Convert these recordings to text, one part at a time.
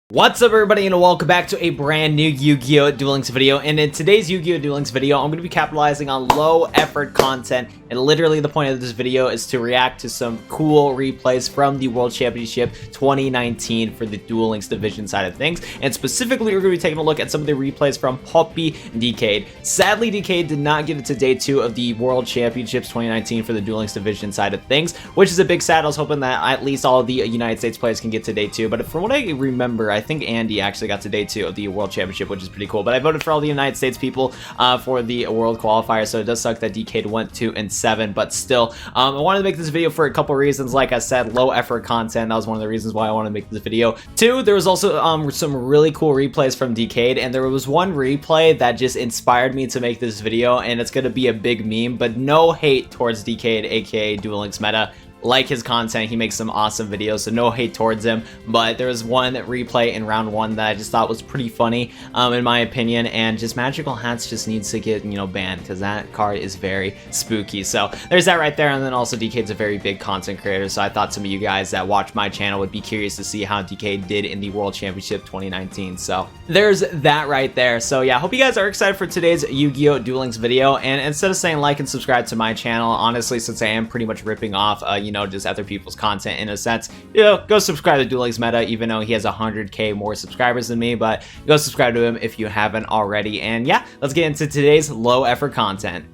What's up everybody and welcome back to a brand new Yu-Gi-Oh! Duel Links video. And in today's Yu-Gi-Oh! Duel Links video, I'm going to be capitalizing on low effort content, and literally the point of this video is to react to some cool replays from the World Championship 2019 for the Duel Links division side of things. And specifically we're going to be taking a look at some of the replays from Poppy and Dkayed. Sadly, Dkayed did not get it to day 2 of the World Championships 2019 for the Duel Links division side of things, which is a big sad. I was hoping that at least all of the United States players can get to day 2, but from what I remember, I think Andy actually got to day 2 of the World Championship, which is pretty cool. But I voted for all the United States people for the World Qualifier, so it does suck that Dkayed went 2 and 7. But still, I wanted to make this video for a couple reasons. Like I said, low effort content. That was one of the reasons why I wanted to make this video. 2, there was also some really cool replays from Dkayed, and there was one replay that just inspired me to make this video, and it's gonna be a big meme. But no hate towards Dkayed, aka DuelLinksMeta. Like his content, he makes some awesome videos, so no hate towards him. But there was one replay in round 1 that I just thought was pretty funny, in my opinion, and just Magical Hats just needs to get, banned, because that card is very spooky. So there's that right there. And then also Dkayd's a very big content creator, so I thought some of you guys that watch my channel would be curious to see how Dkayed did in the World Championship 2019. So there's that right there. So yeah, I hope you guys are excited for today's Yu-Gi-Oh! Duel Links video. And instead of saying like and subscribe to my channel, honestly, since I am pretty much ripping off just other people's content in a sense, go subscribe to DuelLinksMeta, even though he has 100k more subscribers than me. But go subscribe to him if you haven't already. And yeah, let's get into today's low effort content.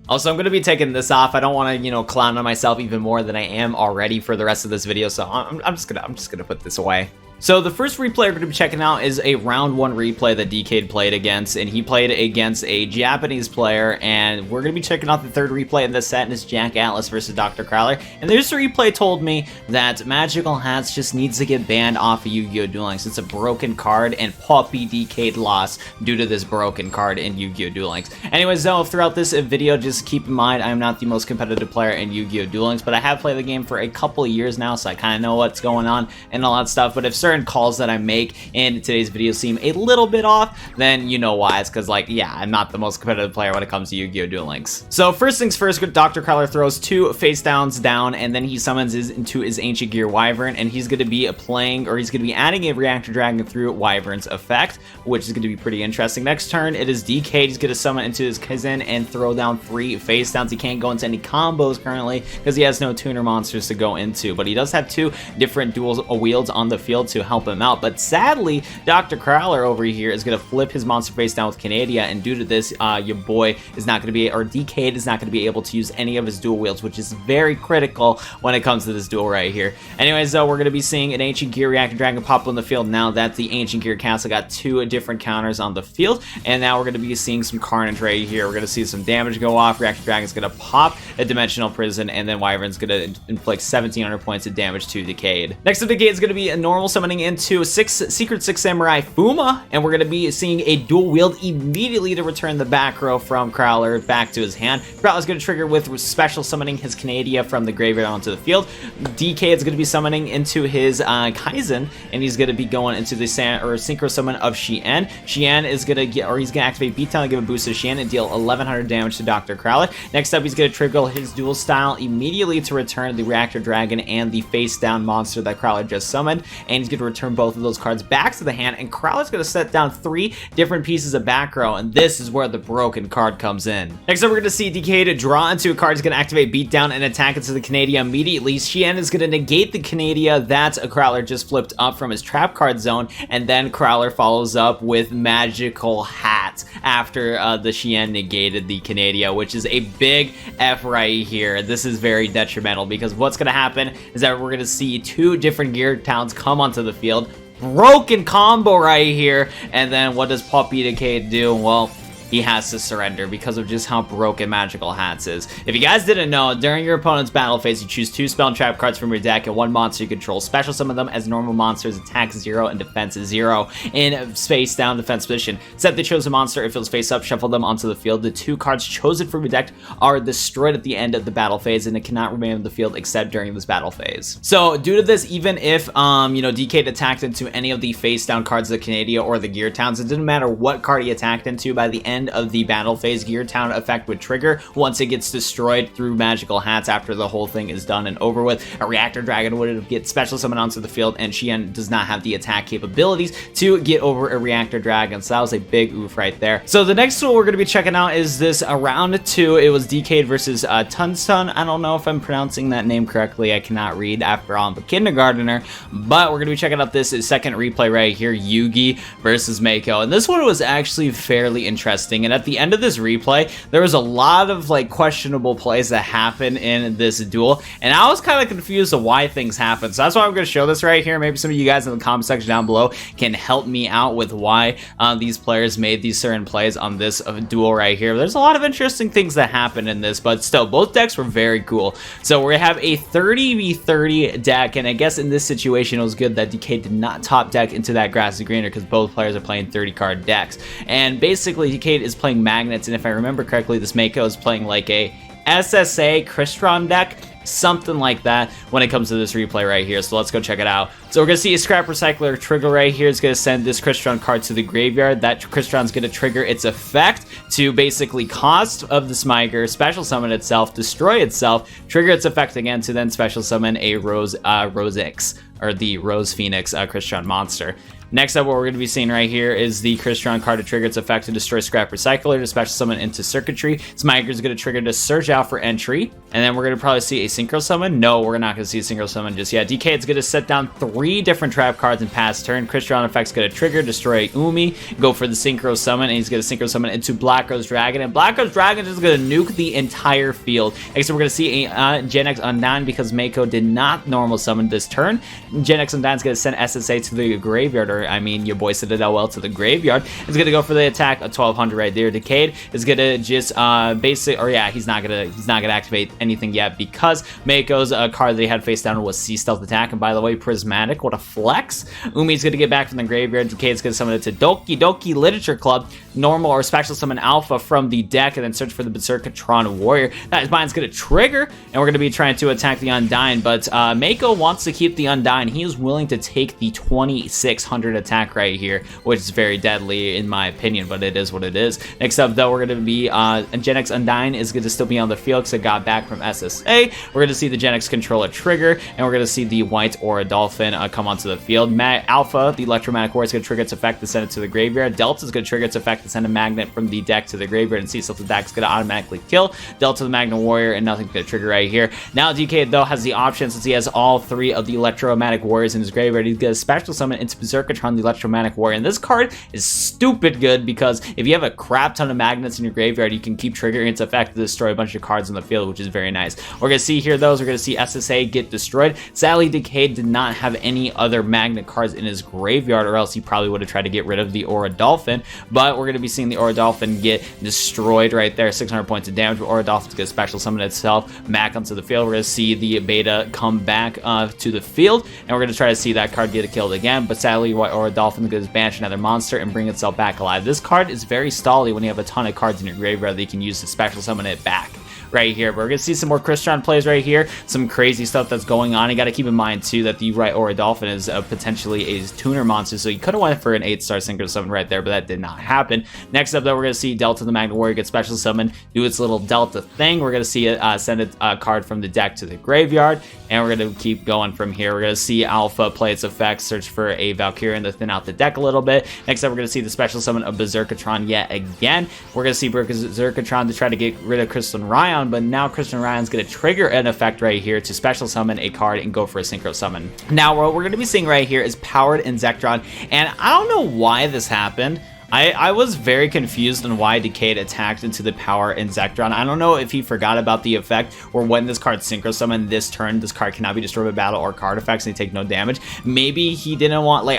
Also, I'm going to be taking this off. I don't want to, clown on myself even more than I am already for the rest of this video, so I'm just gonna put this away. So the first replay we're going to be checking out is a round 1 replay that Dkayed played against, and he played against a Japanese player. And we're going to be checking out the third replay in this set, and it's Jack Atlas versus Dr. Crowler. And this replay told me that Magical Hats just needs to get banned off of Yu-Gi-Oh! Duel Links. It's a broken card, and Poppy Dkayed lost due to this broken card in Yu-Gi-Oh! Duel Links. Anyways, though, throughout this video, just keep in mind I am not the most competitive player in Yu-Gi-Oh! Duel Links, but I have played the game for a couple of years now, so I kind of know what's going on and all that stuff. But if certain calls that I make in today's video seem a little bit off, then you know why. It's because, yeah, I'm not the most competitive player when it comes to Yu-Gi-Oh! Duel Links. So first things first, Dr. Crowler throws 2 face downs down, and then he summons into his Ancient Gear Wyvern, and he's going to be he's going to be adding a Reactor Dragon through Wyvern's effect, which is going to be pretty interesting. Next turn, it is Dkayed. He's going to summon into his Kaizen and throw down 3 face downs. He can't go into any combos currently because he has no tuner monsters to go into, but he does have 2 different dual wields on the field to help him out. But sadly, Dr. Crowler over here is going to flip his monster face down with Canadia, and due to this, your boy is not going to be, or Dkayed is not going to be able to use any of his dual wields, which is very critical when it comes to this duel right here. Anyways, though, we're going to be seeing an Ancient Gear Reactor Dragon pop on the field now that the Ancient Gear Castle got 2 different counters on the field, and now we're going to be seeing some carnage right here. We're going to see some damage go off. Reactor Dragon's going to pop a Dimensional Prison, and then Wyvern's going to inflict 1700 points of damage to Dkayed. Next up, Dkayed is going to be a normal summoning into Secret 6 Samurai Fuma, and we're going to be seeing a dual wield immediately to return the back row from Crowler back to his hand. Crowler's going to trigger with special summoning his Canadia from the graveyard onto the field. Dkayed is going to be summoning into his Kaizen, and he's going to be going into the Synchro Summon of Shien. Shien is going to he's going to activate Beatdown and give a boost to Shien and deal 1100 damage to Dr. Crowler. Next up, he's going to trigger his dual style immediately to return the Reactor Dragon and the face down monster that Crowler just summoned, and he's going to return both of those cards back to the hand, and Crowler's going to set down 3 different pieces of back row, and this is where the broken card comes in. Next up, we're going to see Dkayed draw into a card. He's going to activate Beatdown and attack into the Canadia immediately. Shien is going to negate the Canadia that a Crowler just flipped up from his trap card zone, and then Crowler follows up with Magical Hat after the Shien negated the Canadia, which is a big F right here. This is very detrimental because what's going to happen is that we're going to see 2 different gear towns come onto the field. Broken combo right here, and then what does Poppy Dkayed do? Well, he has to surrender because of just how broken Magical Hats is. If you guys didn't know, during your opponent's battle phase, you choose 2 spell and trap cards from your deck and 1 monster you control. Special summon them as normal monsters, attack 0 and defense 0 in face down defense position. Set the chosen monster if it was face up, shuffle them onto the field. The 2 cards chosen from your deck are destroyed at the end of the battle phase, and it cannot remain on the field except during this battle phase. So due to this, even if Dkayed attacked into any of the face down cards of the Canadia or the Gear Towns, it didn't matter what card he attacked into, by the end end of the battle phase, Gear Town effect would trigger once it gets destroyed through magical hats after the whole thing is done and over with. A Reactor Dragon would get special summon onto the field, and Xian does not have the attack capabilities to get over a Reactor Dragon, so that was a big oof right there. So the next tool we're going to be checking out is this round 2. It was Dkayed versus Tunstun. I don't know if I'm pronouncing that name correctly. I cannot read after all. I'm a kindergartner, but we're going to be checking out this second replay right here, Yugi versus Mako, and this one was actually fairly interesting. And at the end of this replay, there was a lot of like questionable plays that happened in this duel, and I was kind of confused of why things happened. So that's why I'm going to show this right here. Maybe some of you guys in the comment section down below can help me out with why these players made these certain plays on this duel right here. There's a lot of interesting things that happened in this, but still, both decks were very cool. So we have a 30v30 deck, and I guess in this situation it was good that Dkayed did not top deck into that Grassy Greener because both players are playing 30 card decks. And basically Dkayed is playing Magnets, and if I remember correctly, this Mako is playing like a SSA Crystron deck, something like that when it comes to this replay right here. So let's go check it out. So we're going to see a Scrap Recycler trigger right here. It's going to send this Crystron card to the graveyard. That Crystron's going to trigger its effect to basically cost of the Smiger, special summon itself, destroy itself, trigger its effect again to then special summon a Rose X, or the Rose Phoenix Crystron monster. Next up, what we're going to be seeing right here is the Crystron card to trigger its effect to destroy Scrap Recycler to special summon into Circuitry. Smiger is going to trigger to Surge out for entry. And then we're going to probably see a Synchro Summon. No, we're not going to see a Synchro Summon just yet. Dkayed is going to set down 3 different trap cards in past turn. Crystron effect's going to trigger, destroy Umi, go for the Synchro Summon, and he's going to Synchro Summon into Black Rose Dragon. And Black Rose Dragon is going to nuke the entire field. Except we're going to see a Gen X Undyne because Mako did not normal summon this turn. Gen X Undyne is going to send SSA to the graveyard, or I mean, your boy Citadel well to the graveyard. It's going to go for the attack of 1200 right there. Dkayed is going to just he's not gonna activate anything yet because Mako's card that he had face down was Sea Stealth Attack. And by the way, Prismatic, what a flex. Umi's going to get back from the graveyard. Dkayd's going to summon it to Doki Literature Club, normal or special summon Alpha from the deck, and then search for the Berserkatron Warrior. That mind's going to trigger, and we're going to be trying to attack the Undyne, but Mako wants to keep the Undyne. He is willing to take the 2600 attack right here, which is very deadly in my opinion, but it is what it is. Next up, though, we're going to be Gen X Undyne is going to still be on the field because it got back from SSA. We're going to see the Gen X Controller trigger, and we're going to see the White Aura Dolphin come onto the field. Alpha, the Electromagnetic Warrior, is going to trigger its effect to send it to the graveyard. Delta is going to trigger its effect to send a Magnet from the deck to the graveyard, and Sea Stealth Attack is going to automatically kill Delta the Magnet Warrior, and nothing's going to trigger right here. Now Dkayed, though, has the option, since he has all 3 of the Electromagnetic Warriors in his graveyard, he's going to special summon into Berserkatron the Electromagnetic Warrior. And this card is stupid good because if you have a crap ton of magnets in your graveyard, you can keep triggering its effect to destroy a bunch of cards on the field, which is very nice. We're going to see here, though, we're going to see SSA get destroyed. Sadly, Dkayed did not have any other magnet cards in his graveyard, or else he probably would have tried to get rid of the Aura Dolphin, but we're going to be seeing the Aura Dolphin get destroyed right there. 600 points of damage. Aura Dolphin's going to special summon itself back onto the field. We're going to see the Beta come back to the field, and we're going to try to see that card get killed again, but sadly, Aura Dolphin is going to banish another monster and bring itself back alive. This card is very stally when you have a ton of cards in your graveyard that you can use to special summon it back right here. But we're going to see some more Crystron plays right here, some crazy stuff that's going on. You got to keep in mind too that the right Aura Dolphin is potentially a tuner monster, so you could have went for an 8-star Synchro Summon right there, but that did not happen. Next up, though, we're going to see Delta the Magnet Warrior get special summon, do its little Delta thing. We're going to see it send a card from the deck to the graveyard, and we're going to keep going from here. We're going to see Alpha play its effects, search for a Valkyrian to thin out the deck a little bit. Next up, we're going to see the special summon of Berserkatron yet again. We're going to see Berserkatron to try to get rid of Crystalline Ryan, but now Crystalline Ryan's going to trigger an effect right here to special summon a card and go for a Synchro Summon. Now, what we're going to be seeing right here is Powered Inzektron, and I don't know why this happened. I was very confused on why Dkayed attacked into the Power Inzektron. I don't know if he forgot about the effect, or when this card Synchro Summon this turn, this card cannot be destroyed by battle or card effects and they take no damage. Maybe he didn't want,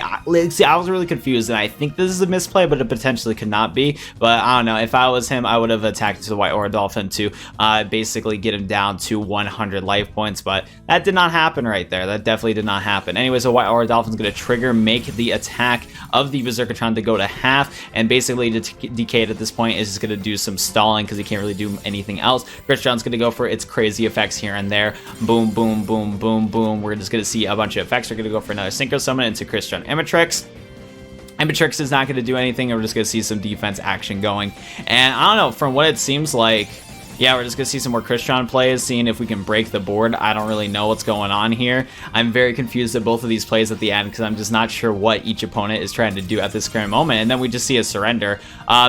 see, I was really confused, and I think this is a misplay, but it potentially could not be. But I don't know, if I was him, I would have attacked into the White Aura Dolphin to basically get him down to 100 life points, but that did not happen right there. That definitely did not happen. Anyways, the White Aura Dolphin's going to trigger, make the attack of the Berserkatron to go to half, and basically Dkayed at this point is just going to do some stalling because he can't really do anything else. Crystron's going to go for its crazy effects here and there. Boom, boom, boom, boom, boom. We're just going to see a bunch of effects. We're going to go for another Synchro Summon into Crystron Emitrix. Immatrix is not going to do anything, and we're just going to see some defense action going. And I don't know, from what it seems like, yeah, we're just going to see some more Christian plays, seeing if we can break the board. I don't really know what's going on here. I'm very confused at both of these plays at the end, because I'm just not sure what each opponent is trying to do at this current moment. And then we just see a surrender.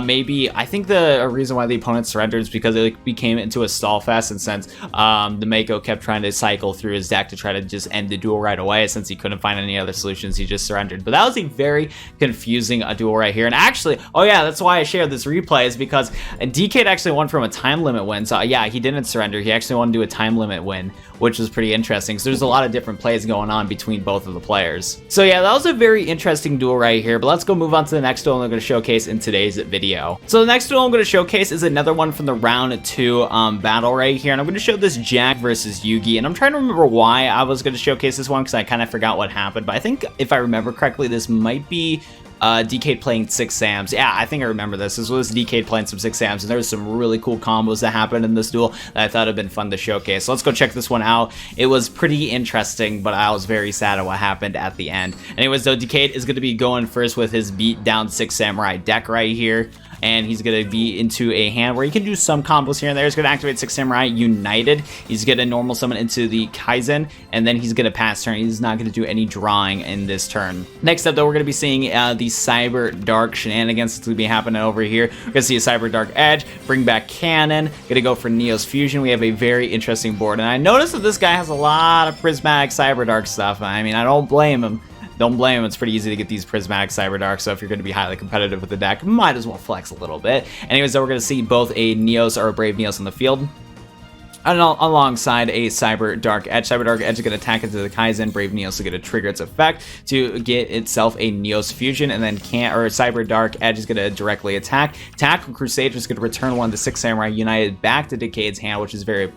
Maybe, I think the reason why the opponent surrendered is because it became into a stall fest, and since the Mako kept trying to cycle through his deck to try to just end the duel right away, since he couldn't find any other solutions, he just surrendered. But that was a very confusing duel right here. And actually, oh yeah, that's why I shared this replay, is because Dkayed actually won from a time limit win. So yeah, he didn't surrender. He actually wanted to do a time limit win, which was pretty interesting. So there's a lot of different plays going on between both of the players. So yeah, that was a very interesting duel right here. But let's go move on to the next duel I'm going to showcase in today's video. So the next duel I'm going to showcase is another one from the round 2 battle right here. And I'm going to show this Jack versus Yugi. And I'm trying to remember why I was going to showcase this one, because I kind of forgot what happened. But I think if I remember correctly, this might be Dkayed playing 6 Sams. Yeah, I think I remember this. This was Dkayed playing some 6 Sams, and there was some really cool combos that happened in this duel that I thought would have been fun to showcase. So let's go check this one out. It was pretty interesting, but I was very sad at what happened at the end. Anyways, though, Dkayed is going to be going first with his beat down 6 Samurai deck right here. And he's going to be into a hand where he can do some combos here and there. He's going to activate 6 Samurai United. He's going to normal summon into the Kaizen, and then he's going to pass turn. He's not going to do any drawing in this turn. Next up, though, we're going to be seeing the Cyber Dark shenanigans that's going to be happening over here. We're going to see a Cyber Dark Edge, bring back Cannon, going to go for Neo's Fusion. We have a very interesting board, and I noticed that this guy has a lot of Prismatic Cyber Dark stuff. I mean, I don't blame him. Don't blame him. It's pretty easy to get these Prismatic Cyber Dark, so if you're going to be highly competitive with the deck, might as well flex a little bit. Anyways, though, we're going to see both a Neos or a Brave Neos on the field, and alongside a Cyber Dark Edge. Cyber Dark Edge is going to attack into the Kaizen. Brave Neos is going to trigger its effect to get itself a Neos Fusion, and then Cyber Dark Edge is going to directly attack. Tactical Crusader is going to return one of the 6 Samurai United back to Dkayed's hand, which is very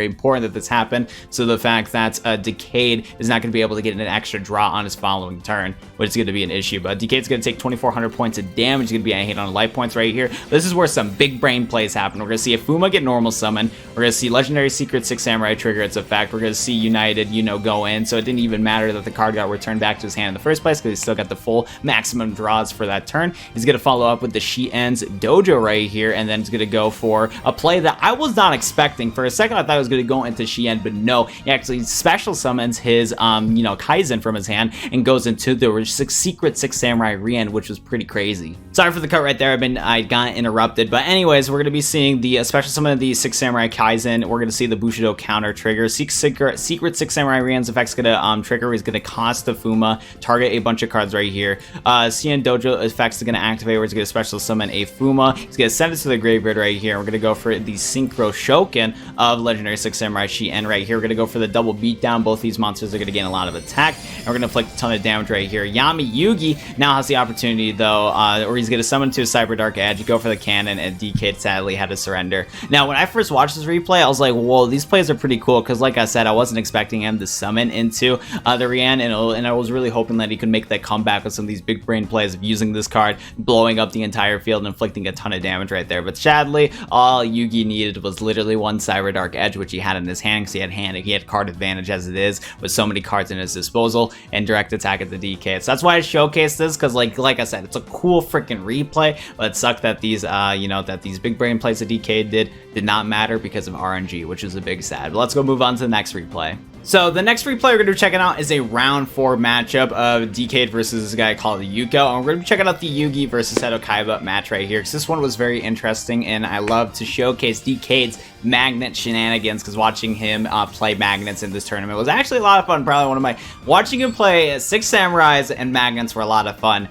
important that this happened. So the fact that Dkayed is not going to be able to get an extra draw on his following turn, which is going to be an issue. But Dkayed's going to take 2,400 points of damage. He's going to be hit on life points right here. This is where some big brain plays happen. We're going to see a Fuma get normal summon. We're going to see Legendary Secret 6 Samurai trigger its effect. We're going to see United, go in. So it didn't even matter that the card got returned back to his hand in the first place, because he still got the full maximum draws for that turn. He's going to follow up with the Shien's Dojo right here, and then he's going to go for a play that I was not expecting. For a second, I thought I was going to go into Shien, but no. He actually special summons his, Kaizen from his hand and goes into the Secret 6 Samurai Rien, which was pretty crazy. Sorry for the cut right there. I got interrupted. But anyways, we're going to be seeing the special summon of the 6 Samurai Kaizen. We're going to see the Bushido counter trigger. Secret 6 Samurai Rien's effect's going to trigger. He's going to cost the Fuma, target a bunch of cards right here. Shien Dojo effects are going to activate, where he's going to special summon a Fuma. He's going to send it to the graveyard right here. We're going to go for the Synchro Shoken of Legendary 6 Samurai Shien right here. We're going to go for the double beatdown. Both these monsters are going to gain a lot of attack, and we're going to inflict a ton of damage right here. Yami Yugi now has the opportunity, though, or he's going to summon to a Cyber Dark Edge, go for the cannon, and Dkayed sadly had to surrender. Now, when I first watched this replay, I was like, whoa, these plays are pretty cool, because like I said, I wasn't expecting him to summon into the Rien, and I was really hoping that he could make that comeback with some of these big brain plays of using this card, blowing up the entire field, and inflicting a ton of damage right there. But sadly, all Yugi needed was literally one Cyber Dark Edge, which he had in his hand, because he had card advantage as it is, with so many cards in his disposal, and direct attack at the Dkayed. So that's why I showcased this, because like I said, it's a cool freaking replay, but it sucked that these that these big brain plays that Dkayed did not matter because of RNG, which is a big sad. But let's go move on to the next replay. So the next replay we're going to be checking out is a round 4 matchup of Dkayed versus this guy called Yuko. And we're going to be checking out the Yugi versus Seto Kaiba match right here, because this one was very interesting, and I love to showcase Dkayd's magnet shenanigans, because watching him play magnets in this tournament was actually a lot of fun. Probably one of my, watching him play 6 Samurais and magnets were a lot of fun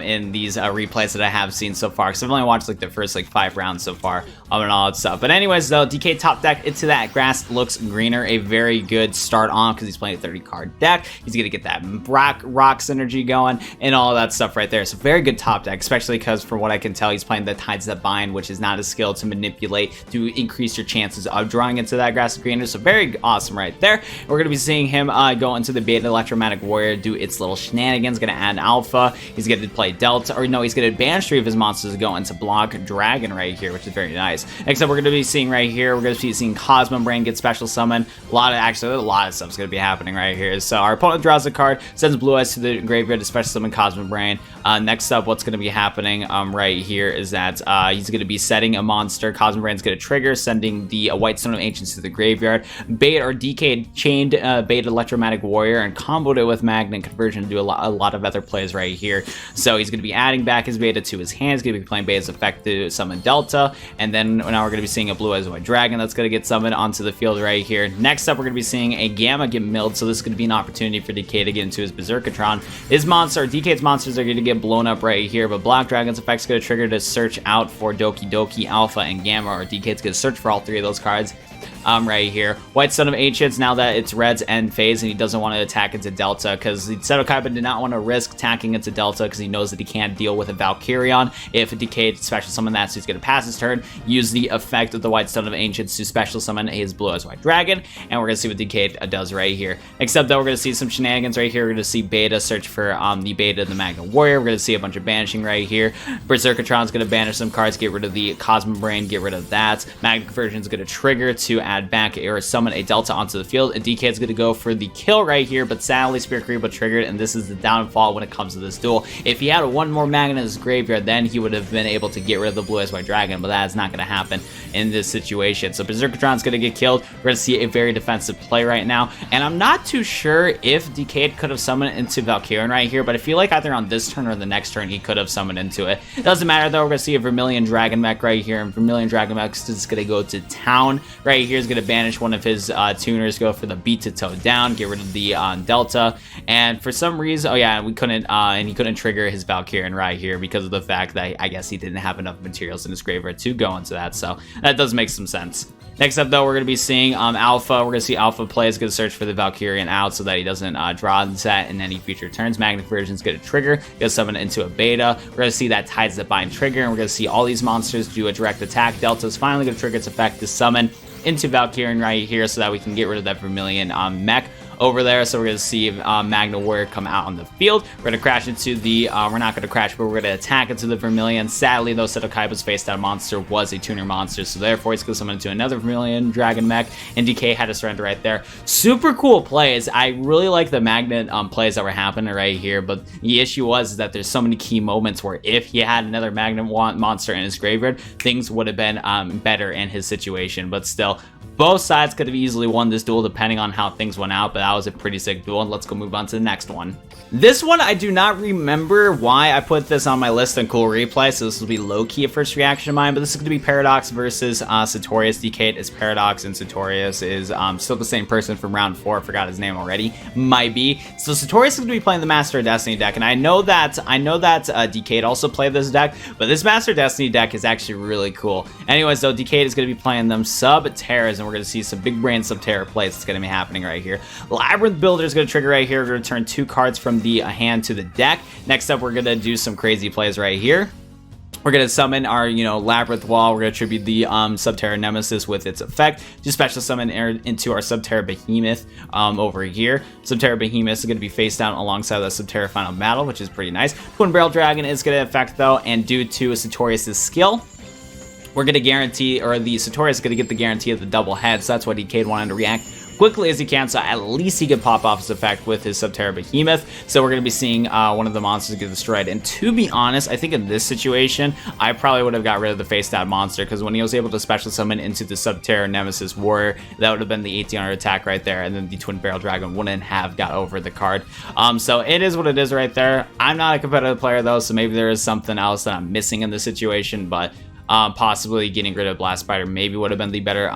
in these replays that I have seen so far, because I've only watched like the first like 5 rounds so far and all that stuff. But anyways, though, Dkayed top deck into that grass looks greener, a very good start on, because he's playing a 30 card deck. He's gonna get that rock synergy going and all that stuff right there. So very good top deck, especially because from what I can tell, he's playing the Tides That Bind, which is not a skill to manipulate to increase increase your chances of drawing into that aggressive greener. So very awesome right there. We're going to be seeing him go into the Beta Electromagnetic Warrior, do its little shenanigans, going to add Alpha. He's going to play Delta, or no, he's going to banish 3 of his monsters to go into block Dragon right here, which is very nice. Next up, we're going to be seeing right here, we're going to be seeing Cosmo Brain get special summon. A lot of stuff's going to be happening right here. So our opponent draws a card, sends Blue Eyes to the graveyard to special summon Cosmo Brain. Next up, what's going to be happening right here is that he's going to be setting a monster. Cosmo Brain's going to trigger, sending the White Stone of Ancients to the graveyard. Beta or Dkayed chained Beta Electromagnetic Warrior and comboed it with Magnet Conversion to do a lot of other plays right here. So he's going to be adding back his Beta to his hand. He's going to be playing Beta's effect to summon Delta. And then now we're going to be seeing a Blue Eyes White Dragon that's going to get summoned onto the field right here. Next up, we're going to be seeing a Gamma get milled. So this is going to be an opportunity for Dkayed to get into his Berserkatron. His monster, Dkayd's monsters are going to get blown up right here, but Black Dragon's effect's going to trigger to search out for Doki Doki, Alpha, and Gamma, or Dkayd's going to search for all 3 of those cards. Right here. White Stone of Ancients, now that it's Red's end phase and he doesn't want to attack into Delta, because Seto Kaiba did not want to risk attacking into Delta because he knows that he can't deal with a Valkyrion. If Dkayed special summon that, so he's going to pass his turn, use the effect of the White Stone of Ancients to special summon his Blue Eyes White Dragon, and we're going to see what Dkayed does right here. Except that we're going to see some shenanigans right here. We're going to see Beta search for the Beta of the Magnet Warrior. We're going to see a bunch of banishing right here. Berserkatron's going to banish some cards, get rid of the Cosmo Brain, get rid of that. Magnet Conversion's going to trigger to add back or summon a Delta onto the field, and Dkayd's going to go for the kill right here, but sadly Spirit Kariba triggered, and this is the downfall when it comes to this duel. If he had one more Magnet in his graveyard, then he would have been able to get rid of the Blue Eyes White Dragon, but that is not going to happen in this situation. So Berserkatron's going to get killed. We're going to see a very defensive play right now, and I'm not too sure if Dkayed could have summoned into Valkyrian right here, but I feel like either on this turn or the next turn he could have summoned into it. It doesn't matter though. We're going to see a Vermilion Dragon Mech right here, and Vermilion Dragon Mech is just going to go to town right here. Is going to banish one of his tuners, go for the beat to toe down, get rid of the Delta, and for some reason, oh yeah, we couldn't, and he couldn't trigger his Valkyrian right here because of the fact that I guess he didn't have enough materials in his graveyard to go into that, so that does make some sense. Next up though, we're going to be seeing Alpha. We're going to see Alpha play is going to search for the Valkyrian out so that he doesn't draw the set in any future turns. Magnet Conversion is going to trigger, going to summon it into a Beta. We're going to see that Tides that Bind trigger, and we're going to see all these monsters do a direct attack. Delta is finally going to trigger its effect to summon into Valkyrian right here so that we can get rid of that Vermilion mech over there. So we're going to see Magna Warrior come out on the field. We're going to crash into the, we're not going to crash, but we're going to attack into the Vermilion. Sadly, though, Seto Kaiba's face down monster was a tuner monster, so therefore he's going to summon into another Vermilion Dragon Mech, and Dkayed had to surrender right there. Super cool plays. I really like the Magnet plays that were happening right here, but the issue was that there's so many key moments where if he had another Magnet monster in his graveyard, things would have been better in his situation, but still, both sides could have easily won this duel depending on how things went out, but that was a pretty sick duel, and let's go move on to the next one. This one, I do not remember why I put this on my list in cool replay, so this will be low-key a first reaction of mine, but this is going to be Paradox versus Sartorius. Dkayed is Paradox, and Sartorius is still the same person from round 4. I forgot his name already. Might be. So Sartorius is going to be playing the Master of Destiny deck, and I know that Dkayed also played this deck, but this Master of Destiny deck is actually really cool. Anyways, though, Dkayed is going to be playing them Sub-Terras, and we're going to see some big brain Sub-Terra plays that's going to be happening right here. Labyrinth Builder is going to trigger right here. We're going to turn 2 cards from the hand to the deck. Next up, we're going to do some crazy plays right here. We're going to summon our, Labyrinth Wall. We're going to tribute the Sub-Terra Nemesis with its effect. Just special summon into our Sub-Terra Behemoth over here. Sub-Terra Behemoth is going to be face down alongside the Sub-Terra Final Battle, which is pretty nice. Twin Barrel Dragon is going to affect, though, and due to Sartorius' skill, we're going to guarantee, or the Sartorius is going to get the guarantee of the double head, so that's why Dkayed wanted to react quickly as he can, so at least he could pop off his effect with his Sub-Terra Behemoth. So we're going to be seeing one of the monsters get destroyed, and to be honest, I think in this situation, I probably would have got rid of the face down monster, because when he was able to special summon into the Sub-Terra Nemesis Warrior, that would have been the 1800 attack right there, and then the Twin Barrel Dragon wouldn't have got over the card. So it is what it is right there. I'm not a competitive player though, so maybe there is something else that I'm missing in this situation, but possibly getting rid of Blast Spider maybe would have been the better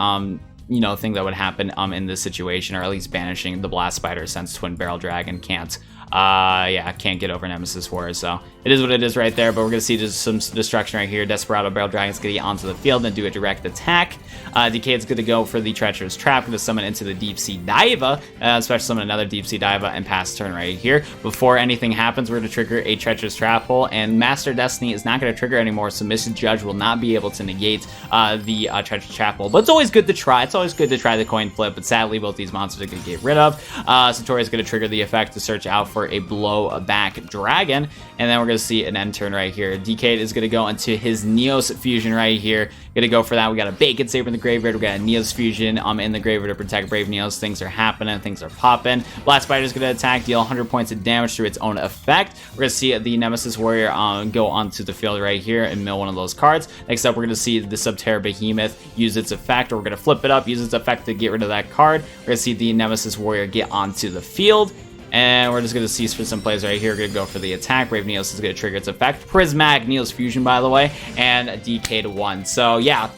thing that would happen in this situation, or at least banishing the Blast Spider, since Twin Barrel Dragon can't yeah, I can't get over Nemesis Warrior, so it is what it is right there. But we're gonna see just some destruction right here. Desperado Barrel Dragon's gonna get onto the field and do a direct attack. Dkayed's gonna go for the Treacherous Trap, gonna summon into the Deep Sea Diva, special summon another Deep Sea Diva, and pass turn right here. Before anything happens, we're gonna trigger a Treacherous Trap hole, and Master Destiny is not gonna trigger anymore. Submissive Judge will not be able to negate the Treacherous Trap hole, but it's always good to try. It's always good to try the coin flip, but sadly both these monsters are gonna get rid of. Satori is gonna trigger the effect to search out for a blowback dragon, and then we're gonna see an end turn right here. Dkayed is gonna go into his Neos fusion right here. Gonna go for that. We got a Bacon Saber in the graveyard. We got a Neos fusion in the graveyard to protect Brave Neos. Things are happening. Things are popping. Blast Spider is gonna attack, deal 100 points of damage through its own effect. We're gonna see the Nemesis Warrior go onto the field right here and mill one of those cards. Next up, we're gonna see the Subterra Behemoth use its effect, or we're gonna flip it up, use its effect to get rid of that card. We're gonna see the Nemesis Warrior get onto the field. And we're just going to see for some plays right here. We're going to go for the attack. Brave Neos is going to trigger its effect. Prismatic Neos Fusion, by the way. And Dkayed won. So, yeah.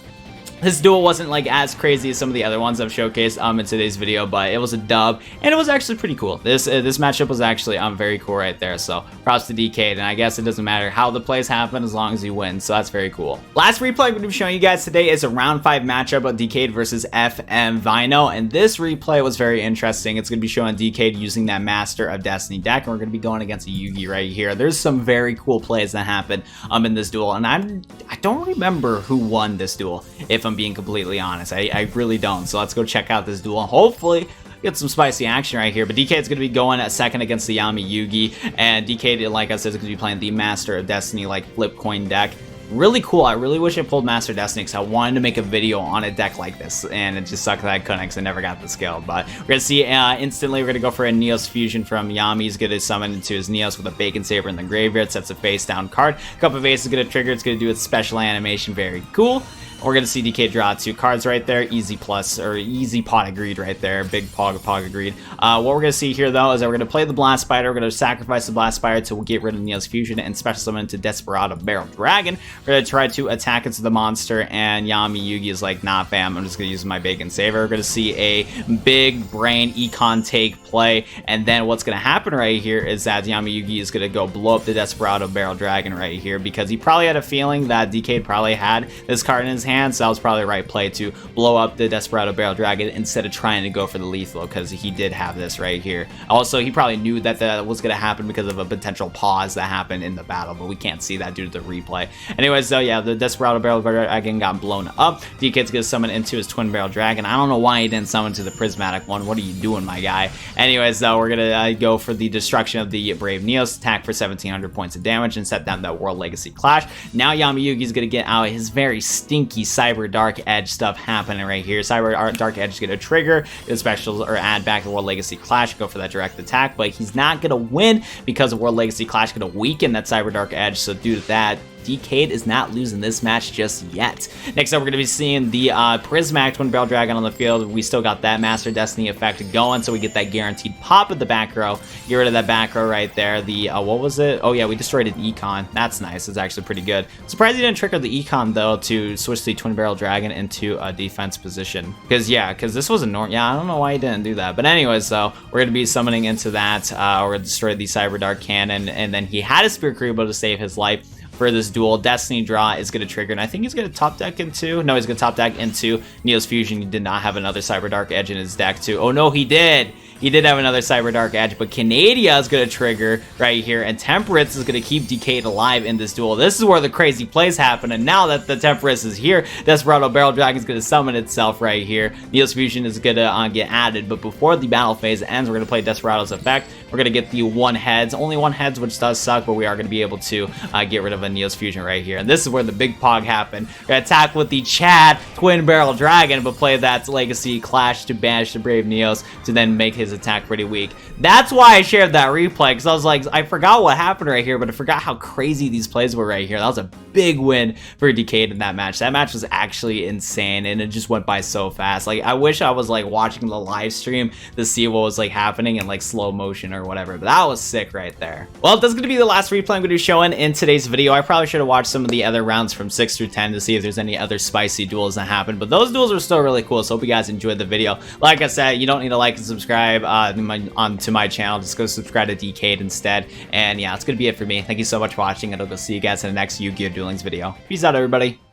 This duel wasn't like as crazy as some of the other ones I've showcased in today's video, but it was a dub, and it was actually pretty cool. This matchup was actually very cool right there, so props to Dkayed, and I guess it doesn't matter how the plays happen as long as you win, so that's very cool. Last replay I'm going to be showing you guys today is a round 5 matchup of Dkayed versus FM Vino, and this replay was very interesting. It's going to be showing Dkayed using that Master of Destiny deck, and we're going to be going against a Yugi right here. There's some very cool plays that happened in this duel, and I don't remember who won this duel, if I'm being completely honest. I really don't. So let's go check out this duel. Hopefully get some spicy action right here. But Dkayd's going to be going at second against the Yami Yugi, and Dkayed, like I said, is going to be playing the Master of Destiny like flip coin deck. Really cool. I really wish I pulled Master Destiny because I wanted to make a video on a deck like this, and it just sucked that I couldn't because I never got the skill. But we're going to see instantly, we're going to go for a Neos Fusion from Yami. He's going to summon into his Neos with a Bacon Saber in the graveyard, sets a face down card. Cup of Ace is going to trigger. It's going to do its special animation. Very cool. We're going to see Dkayed draw 2 cards right there. Easy plus, or easy pot agreed right there. Big pog agreed. What we're going to see here, though, is that we're going to play the Blast Spider. We're going to sacrifice the Blast Spider to get rid of Neos Fusion and special summon into Desperado Barrel Dragon. We're going to try to attack into the monster, and Yami Yugi is like, nah, fam, I'm just going to use my Bacon Saver. We're going to see a big brain econ take play, and then what's going to happen right here is that Yami Yugi is going to go blow up the Desperado Barrel Dragon right here, because he probably had a feeling that Dkayed probably had this card in his hand, so that was probably the right play to blow up the Desperado Barrel Dragon instead of trying to go for the lethal, because he did have this right here. Also, he probably knew that that was going to happen because of a potential pause that happened in the battle, but we can't see that due to the replay. Anyways, so yeah, the Desperado Barrel Dragon got blown up. Dkayd's going to summon into his Twin Barrel Dragon. I don't know why he didn't summon to the Prismatic one. What are you doing, my guy? Anyways, though, we're going to go for the destruction of the Brave Neos, attack for 1700 points of damage, and set down that World Legacy Clash. Now Yami Yugi's going to get out his very stinky Cyber Dark Edge stuff happening right here. Cyber Dark Edge is going to trigger his specials or add back the World Legacy Clash, go for that direct attack, but he's not going to win because the World Legacy Clash is going to weaken that Cyber Dark Edge, so due to that, Dkayed is not losing this match just yet. Next up, we're going to be seeing the Prismatic Twin Barrel Dragon on the field. We still got that Master Destiny effect going, so we get that guaranteed pop of the back row. Get rid of that back row right there. The, what was it? Oh yeah, we destroyed an Econ. That's nice. It's actually pretty good. Surprised he didn't trigger the Econ, though, to switch the Twin Barrel Dragon into a defense position. Because this was a norm. Yeah, I don't know why he didn't do that. But anyways, though, we're going to be summoning into that. We're going to destroy the Cyber Dark Cannon, and then he had a Spirit Kuriboh to save his life. For this duel, Destiny Draw is going to trigger, and I think he's going to top deck into... No, he's going to top deck into Neos Fusion. He did not have another Cyber Dark Edge in his deck, too. Oh, no, he did! He did have another Cyber Dark Edge, but Canadia is going to trigger right here, and Temperance is going to keep Dkayed alive in this duel. This is where the crazy plays happen, and now that the Temperance is here, Desperado Barrel Dragon is going to summon itself right here. Neos Fusion is going to get added, but before the battle phase ends, we're going to play Desperado's effect. We're going to get the 1 heads, only 1 heads, which does suck, but we are going to be able to get rid of a Neos Fusion right here. And this is where the big pog happened. We're going to attack with the Chad Twin Barrel Dragon, but play that Legacy Clash to banish the Brave Neos to then make his attack pretty weak. That's why I shared that replay, because I was like, I forgot what happened right here, but I forgot how crazy these plays were right here. That was a big win for Dkayed in that match. That match was actually insane, and it just went by so fast. Like, I wish I was like watching the live stream to see what was like happening in like slow motion or whatever, but that was sick right there. Well, that's gonna be the last replay I'm gonna be showing in today's video. I probably should have watched some of the other rounds from 6 through 10 to see if there's any other spicy duels that happened, but those duels were still really cool, so hope you guys enjoyed the video. Like I said, you don't need to like and subscribe onto my channel. Just go subscribe to Dkayed instead, and yeah, that's gonna be it for me. Thank you so much for watching, and I'll go see you guys in the next Yu-Gi-Oh! Duel Links video. Peace out, everybody.